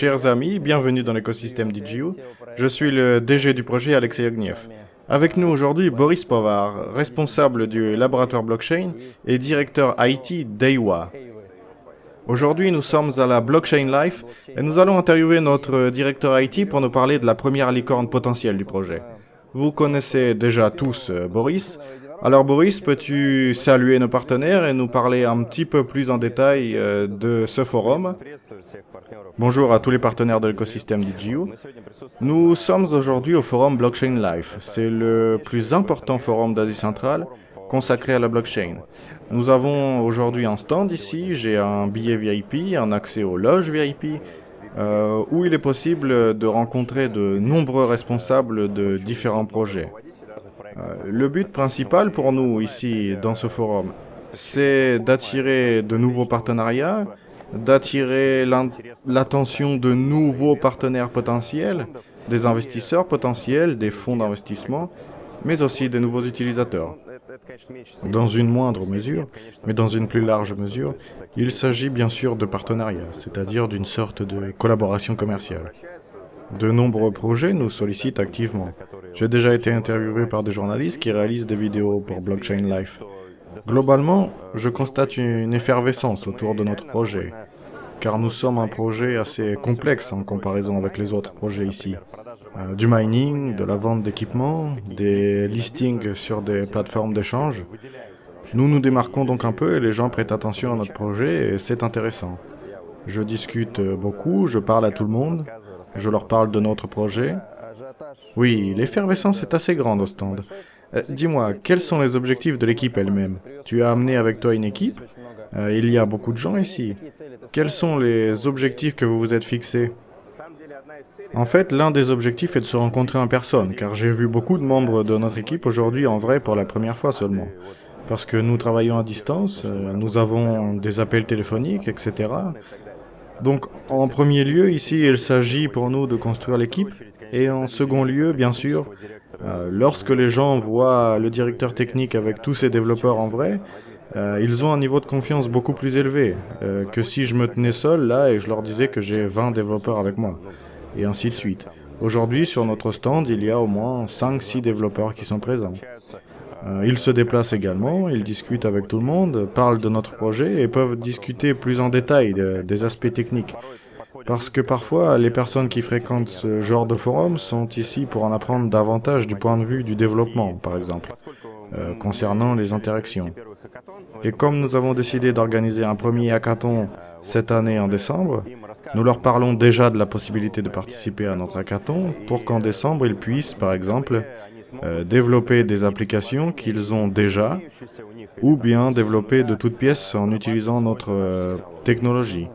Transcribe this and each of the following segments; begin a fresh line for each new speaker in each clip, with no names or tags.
Chers amis, bienvenue dans l'écosystème DJU. Je suis le DG du projet Alexei Ogniev. Avec nous aujourd'hui Boris Povar, responsable du laboratoire blockchain et directeur IT d'EIWA. Aujourd'hui, nous sommes à la Blockchain Life et nous allons interviewer notre directeur IT pour nous parler de la première licorne potentielle du projet. Vous connaissez déjà tous Boris. Alors Boris, peux-tu saluer nos partenaires et nous parler un petit peu plus en détail de ce forum? Bonjour à tous les partenaires de l'écosystème DJU. Nous sommes aujourd'hui au forum Blockchain Life. C'est le plus important forum d'Asie centrale consacré à la blockchain. Nous avons aujourd'hui un stand ici, j'ai un billet VIP, un accès aux loges VIP, où il est possible de rencontrer de nombreux responsables de différents projets. Le but principal pour nous ici, dans ce forum, c'est d'attirer de nouveaux partenariats, d'attirer l'attention de nouveaux partenaires potentiels, des investisseurs potentiels, des fonds d'investissement, mais aussi de nouveaux utilisateurs. Dans une moindre mesure, mais dans une plus large mesure, il s'agit bien sûr de partenariats, c'est-à-dire d'une sorte de collaboration commerciale. De nombreux projets nous sollicitent activement. J'ai déjà été interviewé par des journalistes qui réalisent des vidéos pour Blockchain Life. Globalement, je constate une effervescence autour de notre projet, car nous sommes un projet assez complexe en comparaison avec les autres projets ici. Du mining, de la vente d'équipements, des listings sur des plateformes d'échange. Nous nous démarquons donc un peu et les gens prêtent attention à notre projet et c'est intéressant. Je discute beaucoup, je parle à tout le monde, je leur parle de notre projet. Oui, l'effervescence est assez grande au stand. Dis-moi, quels sont les objectifs de l'équipe elle-même? Tu as amené avec toi une équipe? Il y a beaucoup de gens ici. Quels sont les objectifs que vous vous êtes fixés? En fait, l'un des objectifs est de se rencontrer en personne, car j'ai vu beaucoup de membres de notre équipe aujourd'hui en vrai pour la première fois seulement. Parce que nous travaillons à distance, nous avons des appels téléphoniques, etc. Donc, en premier lieu, ici, il s'agit pour nous de construire l'équipe. Et en second lieu, bien sûr, lorsque les gens voient le directeur technique avec tous ses développeurs en vrai, ils ont un niveau de confiance beaucoup plus élevé que si je me tenais seul là et je leur disais que j'ai 20 développeurs avec moi. Et ainsi de suite. Aujourd'hui, sur notre stand, il y a au moins 5-6 développeurs qui sont présents. Ils se déplacent également, ils discutent avec tout le monde, parlent de notre projet et peuvent discuter plus en détail des aspects techniques. Parce que parfois, les personnes qui fréquentent ce genre de forum sont ici pour en apprendre davantage du point de vue du développement, par exemple, concernant les interactions. Et comme nous avons décidé d'organiser un premier hackathon cette année en décembre, nous leur parlons déjà de la possibilité de participer à notre hackathon pour qu'en décembre, ils puissent, par exemple, développer des applications qu'ils ont déjà ou bien développer de toutes pièces en utilisant notre technologie.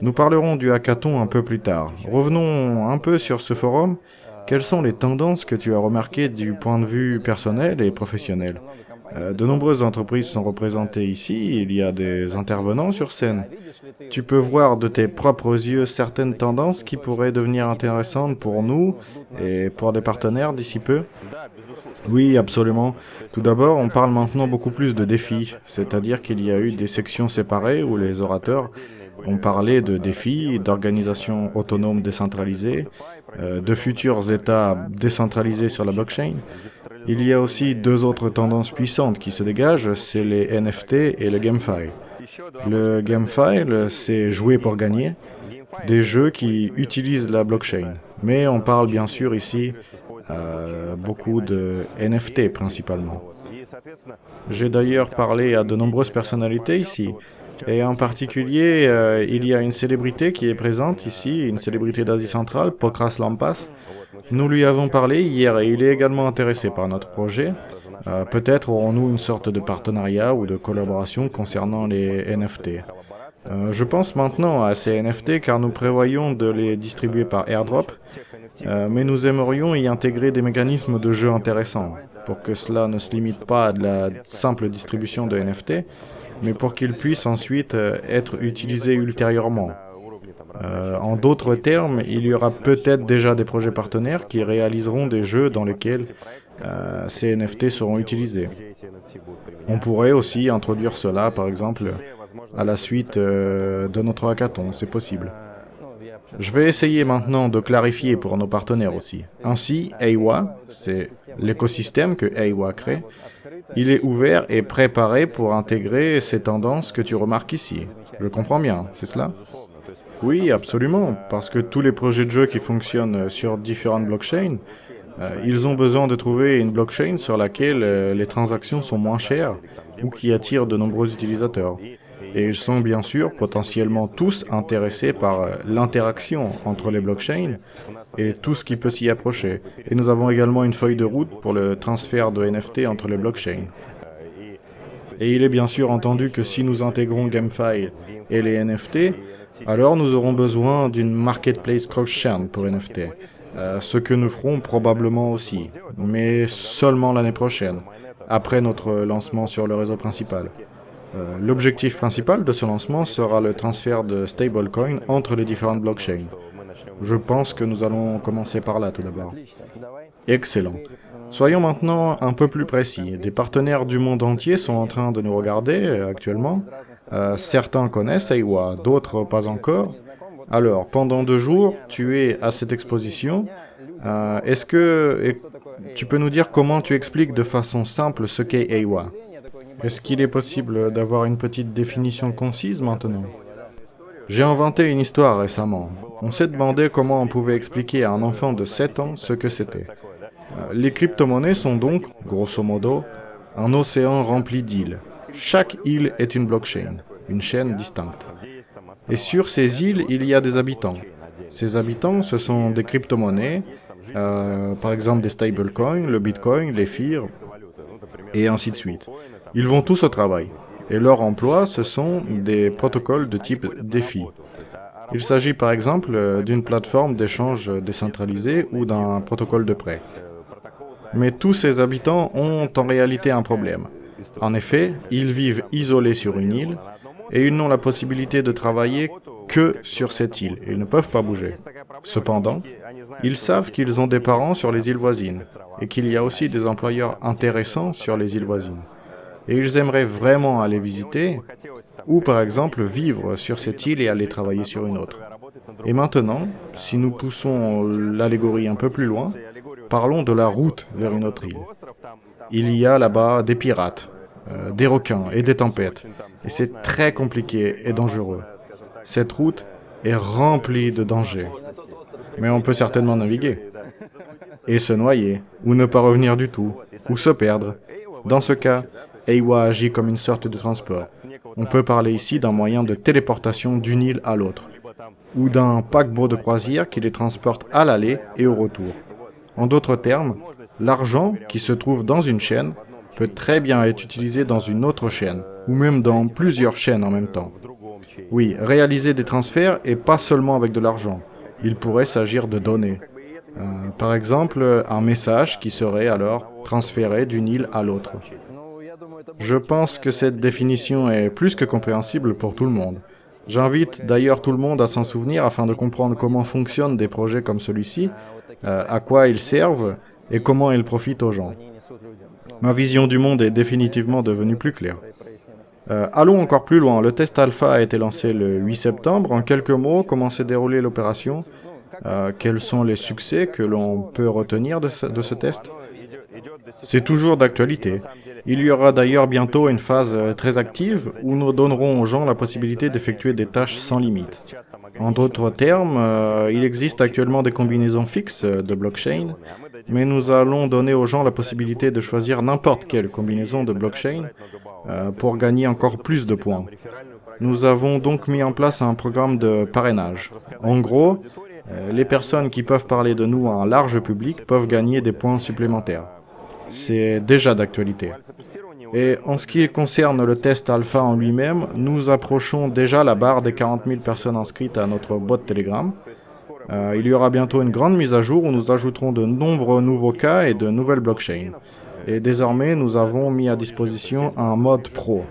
Nous parlerons du hackathon un peu plus tard. Revenons un peu sur ce forum. Quelles sont les tendances que tu as remarquées du point de vue personnel et professionnel? De nombreuses entreprises sont représentées ici, il y a des intervenants sur scène. Tu peux voir de tes propres yeux certaines tendances qui pourraient devenir intéressantes pour nous et pour des partenaires d'ici peu? Oui, absolument. Tout d'abord, on parle maintenant beaucoup plus de défis, c'est-à-dire qu'il y a eu des sections séparées où les orateurs ont parlé de défis, d'organisations autonomes décentralisées, de futurs États décentralisés sur la blockchain. Il y a aussi deux autres tendances puissantes qui se dégagent, c'est les NFT et le GameFi. Le GameFi, c'est jouer pour gagner, des jeux qui utilisent la blockchain. Mais on parle bien sûr ici beaucoup de NFT principalement. J'ai d'ailleurs parlé à de nombreuses personnalités ici. Et en particulier, il y a une célébrité qui est présente ici, une célébrité d'Asie centrale, Pokras Lampas. Nous lui avons parlé hier et il est également intéressé par notre projet. Peut-être aurons-nous une sorte de partenariat ou de collaboration concernant les NFT. Je pense maintenant à ces NFT car nous prévoyons de les distribuer par airdrop, mais nous aimerions y intégrer des mécanismes de jeu intéressants, pour que cela ne se limite pas à de la simple distribution de NFT, mais pour qu'ils puissent ensuite être utilisés ultérieurement. En d'autres termes, il y aura peut-être déjà des projets partenaires qui réaliseront des jeux dans lesquels ces NFT seront utilisés. On pourrait aussi introduire cela, par exemple, à la suite de notre hackathon, c'est possible. Je vais essayer maintenant de clarifier pour nos partenaires aussi. Ainsi, AWA, c'est l'écosystème que AWA crée, il est ouvert et préparé pour intégrer ces tendances que tu remarques ici. Je comprends bien, c'est cela? Oui, absolument, parce que tous les projets de jeu qui fonctionnent sur différentes blockchains, ils ont besoin de trouver une blockchain sur laquelle les transactions sont moins chères ou qui attire de nombreux utilisateurs. Et ils sont bien sûr potentiellement tous intéressés par l'interaction entre les blockchains et tout ce qui peut s'y approcher. Et nous avons également une feuille de route pour le transfert de NFT entre les blockchains. Et il est bien sûr entendu que si nous intégrons GameFi et les NFT, alors nous aurons besoin d'une marketplace cross-chain pour NFT, ce que nous ferons probablement aussi, mais seulement l'année prochaine, après notre lancement sur le réseau principal. L'objectif principal de ce lancement sera le transfert de stablecoins entre les différentes blockchains. Je pense que nous allons commencer par là tout d'abord. Excellent. Soyons maintenant un peu plus précis. Des partenaires du monde entier sont en train de nous regarder actuellement. Certains connaissent AWA, d'autres pas encore. Alors, pendant 2 jours, tu es à cette exposition. Est-ce que tu peux nous dire comment tu expliques de façon simple ce qu'est AWA? Est-ce qu'il est possible d'avoir une petite définition concise maintenant? J'ai inventé une histoire récemment. On s'est demandé comment on pouvait expliquer à un enfant de 7 ans ce que c'était. Les crypto-monnaies sont donc, grosso modo, un océan rempli d'îles. Chaque île est une blockchain, une chaîne distincte. Et sur ces îles, il y a des habitants. Ces habitants, ce sont des crypto-monnaies, par exemple des stablecoins, le bitcoin, l'Ether, et ainsi de suite. Ils vont tous au travail. Et leur emploi, ce sont des protocoles de type DeFi. Il s'agit par exemple d'une plateforme d'échange décentralisée ou d'un protocole de prêt. Mais tous ces habitants ont en réalité un problème. En effet, ils vivent isolés sur une île et ils n'ont la possibilité de travailler que sur cette île. Ils ne peuvent pas bouger. Cependant, ils savent qu'ils ont des parents sur les îles voisines et qu'il y a aussi des employeurs intéressants sur les îles voisines. Et ils aimeraient vraiment aller visiter ou par exemple vivre sur cette île et aller travailler sur une autre. Et maintenant, si nous poussons l'allégorie un peu plus loin, parlons de la route vers une autre île. Il y a là-bas des pirates, des requins et des tempêtes. Et c'est très compliqué et dangereux. Cette route est remplie de dangers. Mais on peut certainement naviguer. Et se noyer, ou ne pas revenir du tout, ou se perdre. Dans ce cas, AWA agit comme une sorte de transport. On peut parler ici d'un moyen de téléportation d'une île à l'autre, ou d'un paquebot de croisière qui les transporte à l'aller et au retour. En d'autres termes, l'argent qui se trouve dans une chaîne peut très bien être utilisé dans une autre chaîne, ou même dans plusieurs chaînes en même temps. Oui, réaliser des transferts et pas seulement avec de l'argent. Il pourrait s'agir de données. Par exemple, un message qui serait alors transféré d'une île à l'autre. Je pense que cette définition est plus que compréhensible pour tout le monde. J'invite d'ailleurs tout le monde à s'en souvenir afin de comprendre comment fonctionnent des projets comme celui-ci, à quoi ils servent et comment ils profitent aux gens. Ma vision du monde est définitivement devenue plus claire. Allons encore plus loin. Le test alpha a été lancé le 8 septembre. En quelques mots, comment s'est déroulée l'opération? Quels sont les succès que l'on peut retenir de ce test? C'est toujours d'actualité. Il y aura d'ailleurs bientôt une phase très active où nous donnerons aux gens la possibilité d'effectuer des tâches sans limite. En d'autres termes, il existe actuellement des combinaisons fixes de blockchain, mais nous allons donner aux gens la possibilité de choisir n'importe quelle combinaison de blockchain pour gagner encore plus de points. Nous avons donc mis en place un programme de parrainage. En gros, les personnes qui peuvent parler de nous à un large public peuvent gagner des points supplémentaires. C'est déjà d'actualité. Et en ce qui concerne le test alpha en lui-même, nous approchons déjà la barre des 40 000 personnes inscrites à notre bot Telegram. Il y aura bientôt une grande mise à jour où nous ajouterons de nombreux nouveaux cas et de nouvelles blockchains. Et désormais, nous avons mis à disposition un mode pro.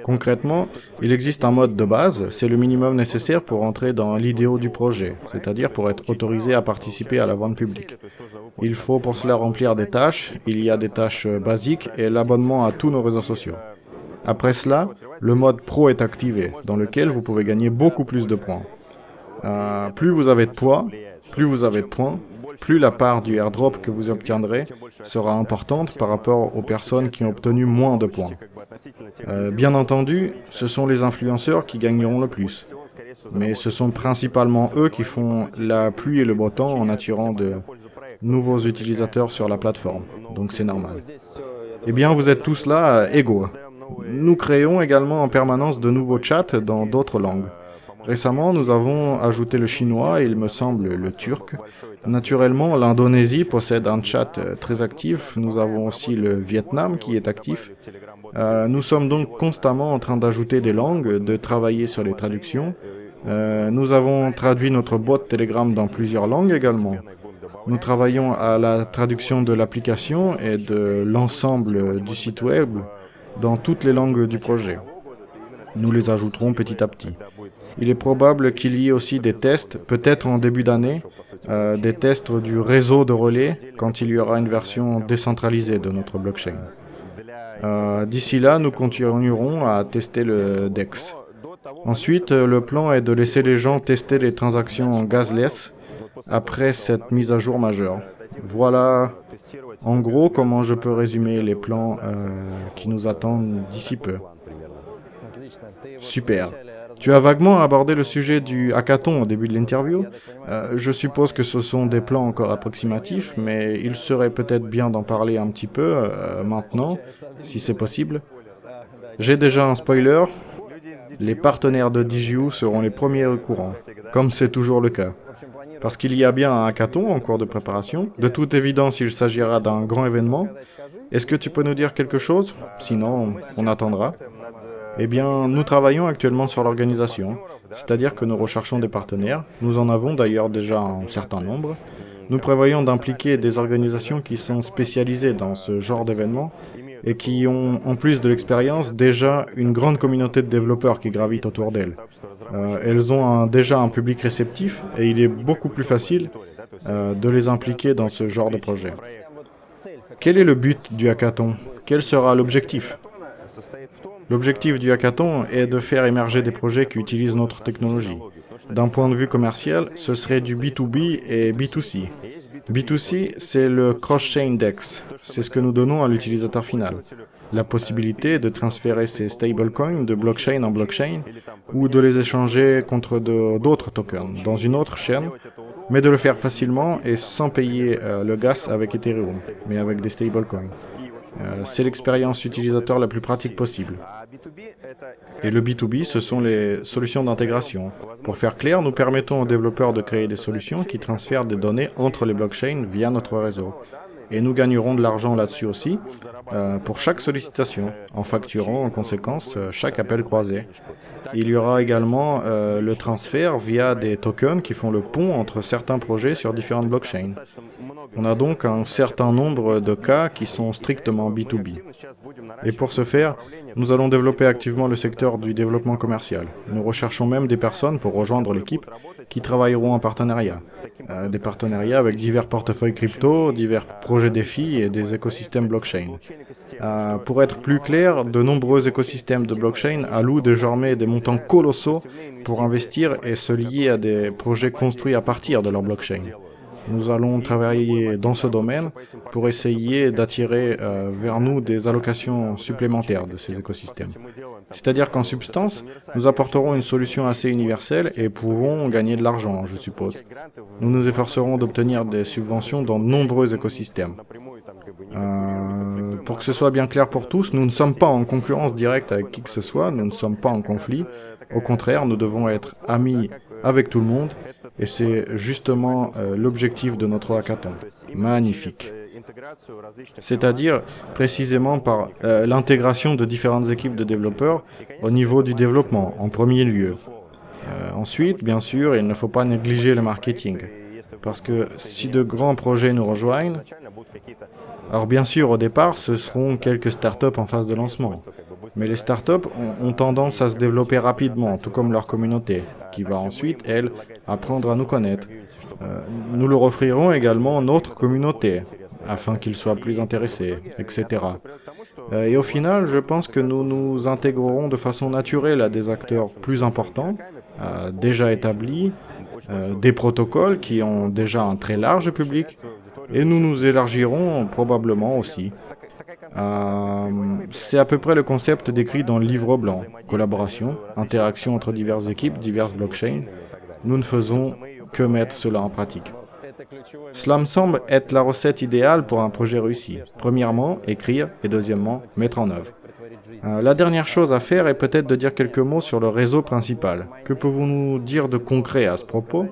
Concrètement, il existe un mode de base, c'est le minimum nécessaire pour entrer dans l'idéal du projet, c'est-à-dire pour être autorisé à participer à la vente publique. Il faut pour cela remplir des tâches, il y a des tâches basiques et l'abonnement à tous nos réseaux sociaux. Après cela, le mode pro est activé, dans lequel vous pouvez gagner beaucoup plus de points. Plus vous avez de poids, plus vous avez de points, plus la part du airdrop que vous obtiendrez sera importante par rapport aux personnes qui ont obtenu moins de points. Bien entendu, ce sont les influenceurs qui gagneront le plus. Mais ce sont principalement eux qui font la pluie et le beau temps en attirant de nouveaux utilisateurs sur la plateforme. Donc c'est normal. Eh bien, vous êtes tous là égaux. Nous créons également en permanence de nouveaux chats dans d'autres langues. Récemment, nous avons ajouté le chinois et il me semble le turc. Naturellement, l'Indonésie possède un chat très actif. Nous avons aussi le Vietnam qui est actif. Nous sommes donc constamment en train d'ajouter des langues, de travailler sur les traductions. Nous avons traduit notre bot Telegram dans plusieurs langues également. Nous travaillons à la traduction de l'application et de l'ensemble du site web dans toutes les langues du projet. Nous les ajouterons petit à petit. Il est probable qu'il y ait aussi des tests, peut-être en début d'année, des tests du réseau de relais quand il y aura une version décentralisée de notre blockchain. D'ici là, nous continuerons à tester le DEX. Ensuite, le plan est de laisser les gens tester les transactions en gazless après cette mise à jour majeure. Voilà en gros comment je peux résumer les plans qui nous attendent d'ici peu. Super. Tu as vaguement abordé le sujet du hackathon au début de l'interview. Je suppose que ce sont des plans encore approximatifs, mais il serait peut-être bien d'en parler un petit peu maintenant, si c'est possible. J'ai déjà un spoiler. Les partenaires de DigiU seront les premiers au courant, comme c'est toujours le cas. Parce qu'il y a bien un hackathon en cours de préparation. De toute évidence, il s'agira d'un grand événement. Est-ce que tu peux nous dire quelque chose? Sinon, on attendra. Eh bien, nous travaillons actuellement sur l'organisation, c'est-à-dire que nous recherchons des partenaires. Nous en avons d'ailleurs déjà un certain nombre. Nous prévoyons d'impliquer des organisations qui sont spécialisées dans ce genre d'événements et qui ont, en plus de l'expérience, déjà une grande communauté de développeurs qui gravitent autour d'elles. Elles ont déjà un public réceptif et il est beaucoup plus facile de les impliquer dans ce genre de projet. Quel est le but du hackathon? Quel sera l'objectif? L'objectif du hackathon est de faire émerger des projets qui utilisent notre technologie. D'un point de vue commercial, ce serait du B2B et B2C. B2C, c'est le cross-chain DEX. C'est ce que nous donnons à l'utilisateur final. La possibilité de transférer ses stablecoins de blockchain en blockchain ou de les échanger contre d'autres tokens dans une autre chaîne, mais de le faire facilement et sans payer le gaz avec Ethereum, mais avec des stablecoins. C'est l'expérience utilisateur la plus pratique possible. Et le B2B, ce sont les solutions d'intégration. Pour faire clair, nous permettons aux développeurs de créer des solutions qui transfèrent des données entre les blockchains via notre réseau. Et nous gagnerons de l'argent là-dessus aussi, pour chaque sollicitation, en facturant en conséquence chaque appel croisé. Il y aura également le transfert via des tokens qui font le pont entre certains projets sur différentes blockchains. On a donc un certain nombre de cas qui sont strictement B2B. Et pour ce faire, nous allons développer activement le secteur du développement commercial. Nous recherchons même des personnes pour rejoindre l'équipe qui travailleront en partenariat. Des partenariats avec divers portefeuilles crypto, divers projets défis et des écosystèmes blockchain. Pour être plus clair, de nombreux écosystèmes de blockchain allouent désormais des montants colossaux pour investir et se lier à des projets construits à partir de leur blockchain. Nous allons travailler dans ce domaine pour essayer d'attirer vers nous des allocations supplémentaires de ces écosystèmes. C'est-à-dire qu'en substance, nous apporterons une solution assez universelle et pourrons gagner de l'argent, je suppose. Nous nous efforcerons d'obtenir des subventions dans de nombreux écosystèmes. Pour que ce soit bien clair pour tous, nous ne sommes pas en concurrence directe avec qui que ce soit, nous ne sommes pas en conflit. Au contraire, nous devons être amis avec tout le monde. Et c'est justement l'objectif de notre hackathon. Magnifique. C'est-à-dire précisément par l'intégration de différentes équipes de développeurs au niveau du développement, en premier lieu. Ensuite, bien sûr, il ne faut pas négliger le marketing. Parce que si de grands projets nous rejoignent, alors bien sûr, au départ, ce seront quelques startups en phase de lancement. Mais les startups ont tendance à se développer rapidement, tout comme leur communauté, qui va ensuite, elle, apprendre à nous connaître. Nous leur offrirons également notre communauté, afin qu'ils soient plus intéressés, etc. Et au final, je pense que nous nous intégrerons de façon naturelle à des acteurs plus importants, déjà établis, des protocoles qui ont déjà un très large public, et nous nous élargirons probablement aussi. C'est à peu près le concept décrit dans le livre blanc. Collaboration, interaction entre diverses équipes, diverses blockchains. Nous ne faisons que mettre cela en pratique. Cela me semble être la recette idéale pour un projet réussi. Premièrement, écrire, et deuxièmement, mettre en œuvre. La dernière chose à faire est peut-être de dire quelques mots sur le réseau principal. Que pouvons-nous dire de concret à ce propos?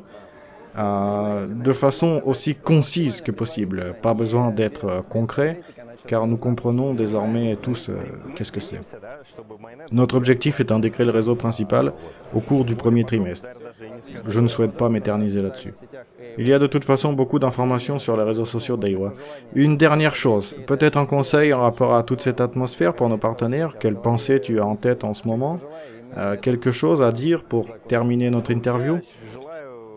De façon aussi concise que possible. Pas besoin d'être concret, car nous comprenons désormais tous qu'est-ce que c'est. Notre objectif est d'intégrer le réseau principal au cours du premier trimestre. Je ne souhaite pas m'éterniser là-dessus. Il y a de toute façon beaucoup d'informations sur les réseaux sociaux d'Aiwa. Une dernière chose, peut-être un conseil en rapport à toute cette atmosphère pour nos partenaires. Quelle pensée tu as en tête en ce moment? Quelque chose à dire pour terminer notre interview?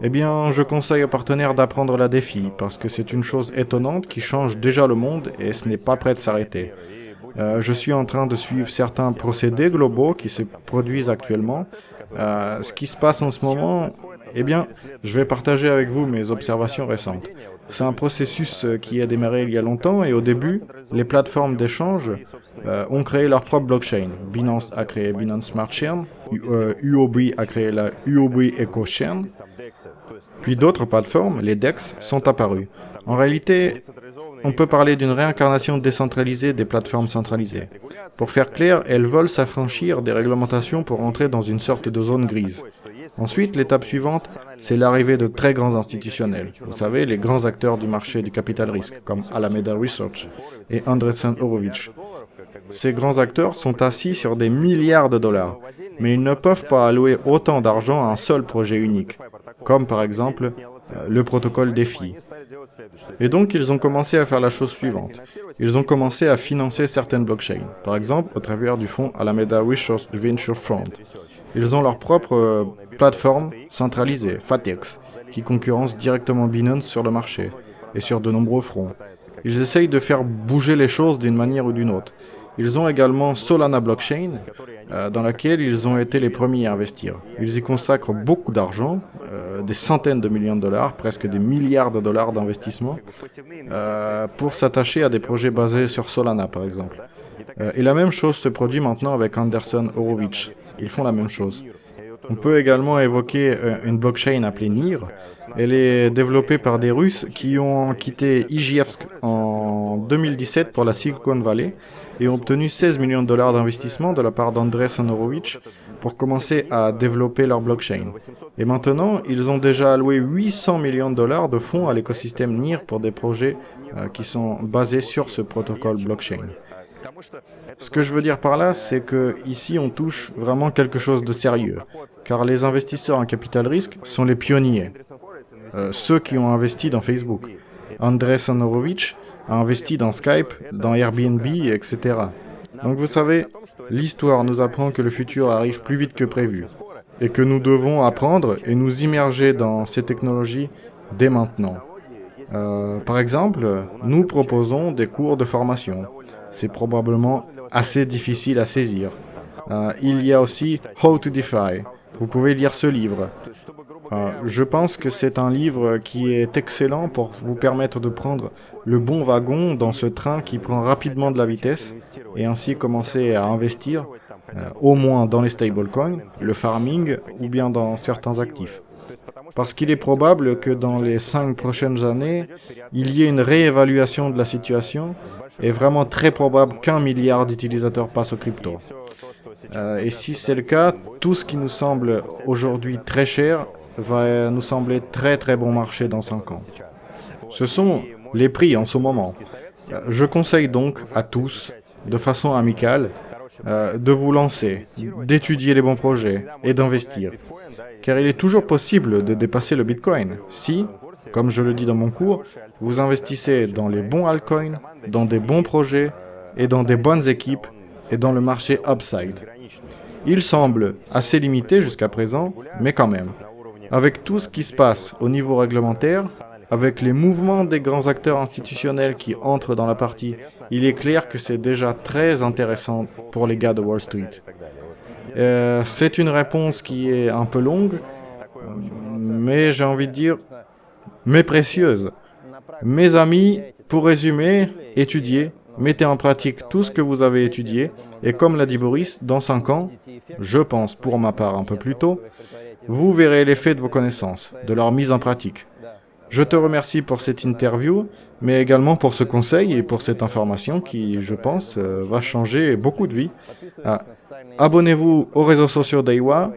Eh bien, je conseille aux partenaires d'apprendre la défi, parce que c'est une chose étonnante qui change déjà le monde et ce n'est pas prêt de s'arrêter. Je suis en train de suivre certains procédés globaux qui se produisent actuellement. Ce qui se passe en ce moment, eh bien, je vais partager avec vous mes observations récentes. C'est un processus qui a démarré il y a longtemps et au début, les plateformes d'échange ont créé leur propre blockchain. Binance a créé Binance Smart Chain, UOB a créé la UOB Eco Chain, puis d'autres plateformes, les DEX, sont apparues. En réalité, on peut parler d'une réincarnation décentralisée des plateformes centralisées. Pour faire clair, elles veulent s'affranchir des réglementations pour entrer dans une sorte de zone grise. Ensuite, l'étape suivante, c'est l'arrivée de très grands institutionnels. Vous savez, les grands acteurs du marché du capital risque, comme Alameda Research et Andreessen Horowitz. Ces grands acteurs sont assis sur des milliards de dollars, mais ils ne peuvent pas allouer autant d'argent à un seul projet unique, comme par exemple le protocole DeFi. Et donc, ils ont commencé à faire la chose suivante. Ils ont commencé à financer certaines blockchains, par exemple au travers du fonds Alameda Research Venture Fund. Ils ont leur propre plateforme centralisée, FATEX, qui concurrence directement Binance sur le marché et sur de nombreux fronts. Ils essayent de faire bouger les choses d'une manière ou d'une autre. Ils ont également Solana Blockchain, dans laquelle ils ont été les premiers à investir. Ils y consacrent beaucoup d'argent, des centaines de millions de dollars, presque des milliards de dollars d'investissement, pour s'attacher à des projets basés sur Solana, par exemple. Et la même chose se produit maintenant avec Andreessen Horowitz. Ils font la même chose. On peut également évoquer une blockchain appelée NIR. Elle est développée par des Russes qui ont quitté Ijevsk en 2017 pour la Silicon Valley et ont obtenu 16 millions de dollars d'investissement de la part d'Andreessen Horowitz pour commencer à développer leur blockchain. Et maintenant, ils ont déjà alloué 800 millions de dollars de fonds à l'écosystème NIR pour des projets qui sont basés sur ce protocole blockchain. Ce que je veux dire par là, c'est que ici on touche vraiment quelque chose de sérieux, car les investisseurs en capital risque sont les pionniers, ceux qui ont investi dans Facebook. Andreessen Horowitz a investi dans Skype, dans Airbnb, etc. Donc vous savez, l'histoire nous apprend que le futur arrive plus vite que prévu, et que nous devons apprendre et nous immerger dans ces technologies dès maintenant. Par exemple, nous proposons des cours de formation. C'est probablement assez difficile à saisir. Il y a aussi How to DeFi. Vous pouvez lire ce livre. Je pense que c'est un livre qui est excellent pour vous permettre de prendre le bon wagon dans ce train qui prend rapidement de la vitesse et ainsi commencer à investir au moins dans les stablecoins, le farming ou bien dans certains actifs. Parce qu'il est probable que dans les 5 prochaines années, il y ait une réévaluation de la situation et vraiment très probable qu'1 milliard d'utilisateurs passent aux crypto. Et si c'est le cas, tout ce qui nous semble aujourd'hui très cher va nous sembler très très bon marché dans 5 ans. Ce sont les prix en ce moment. Je conseille donc à tous, de façon amicale, de vous lancer, d'étudier les bons projets et d'investir. Car il est toujours possible de dépasser le Bitcoin si, comme je le dis dans mon cours, vous investissez dans les bons altcoins, dans des bons projets et dans des bonnes équipes et dans le marché upside. Il semble assez limité jusqu'à présent, mais quand même. Avec tout ce qui se passe au niveau réglementaire, avec les mouvements des grands acteurs institutionnels qui entrent dans la partie, il est clair que c'est déjà très intéressant pour les gars de Wall Street. C'est une réponse qui est un peu longue, mais j'ai envie de dire mes précieuses. Mes amis, pour résumer, étudiez, mettez en pratique tout ce que vous avez étudié, et comme l'a dit Boris, dans 5 ans, je pense pour ma part un peu plus tôt, vous verrez l'effet de vos connaissances, de leur mise en pratique. Je te remercie pour cette interview, mais également pour ce conseil et pour cette information qui, je pense, va changer beaucoup de vies. Abonnez-vous aux réseaux sociaux d'Aiwa,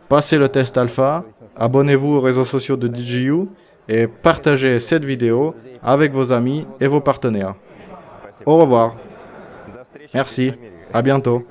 passez le test alpha, abonnez-vous aux réseaux sociaux de DJU et partagez cette vidéo avec vos amis et vos partenaires. Au revoir. Merci. À bientôt.